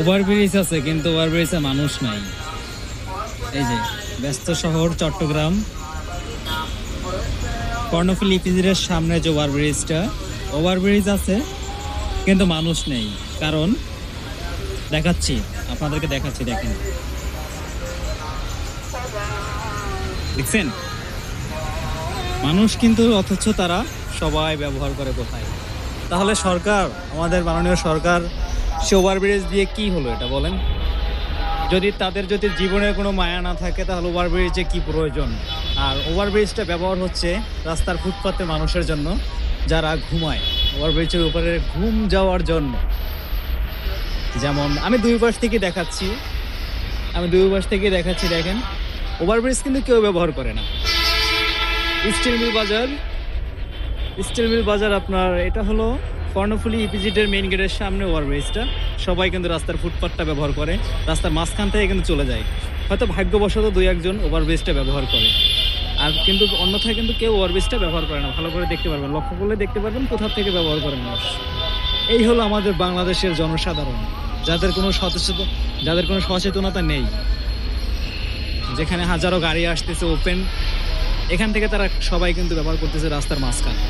Overbridge আছে কিন্তু ওভারব্রিজে মানুষ নাই। এই যে ব্যস্ত শহর চট্টগ্রাম, কর্ণফুলী ইপিজেডের সামনে যে ওভারব্রিজটা, ওভারব্রিজ আছে কিন্তু মানুষ নেই। কারণ দেখাচ্ছি, আপনাদেরকে দেখাচ্ছি, দেখেন, দেখছেন মানুষ কিন্তু, অথচ তারা সবাই ব্যবহার করে কোথায়? তাহলে সরকার, আমাদের মাননীয় সরকার, সে ওভারব্রিজ দিয়ে কি হলো এটা বলেন? যদি তাদের যদি জীবনের কোনো মায়া না থাকে তাহলে ওভারব্রিজে কি প্রয়োজন? আর ওভারব্রিজটা ব্যবহার হচ্ছে রাস্তার ফুটপাতে মানুষের জন্য যারা ঘুমায়, ওভারব্রিজের উপরে ঘুম যাওয়ার জন্য। যেমন আমি দুই পাশ থেকে দেখাচ্ছি, দেখেন ওভারব্রিজ কিন্তু কেউ ব্যবহার করে না। স্টিল মিল বাজার আপনার, এটা হলো কর্ণফুলী ইপিজেডের মেইন গেটের সামনে ওভারব্রিজটা। সবাই কিন্তু রাস্তার ফুটপাথটা ব্যবহার করে, রাস্তার মাঝখান থেকে কিন্তু চলে যায়। হয়তো ভাগ্যবশত দুই একজন ওভারব্রিজটা ব্যবহার করে, আর কিন্তু অন্যথায় কিন্তু কেউ ওভারব্রিজটা ব্যবহার করে না। ভালো করে দেখতে পারবেন, লক্ষ্য করলে দেখতে পারবেন কোথা থেকে ব্যবহার করে মানুষ। এই হলো আমাদের বাংলাদেশের জনসাধারণ, যাদের কোনো সচেতনতা নেই। যেখানে হাজারো গাড়ি আসতেছে ওপেন, এখান থেকে তারা সবাই কিন্তু ব্যবহার করতেছে রাস্তার মাঝখানে।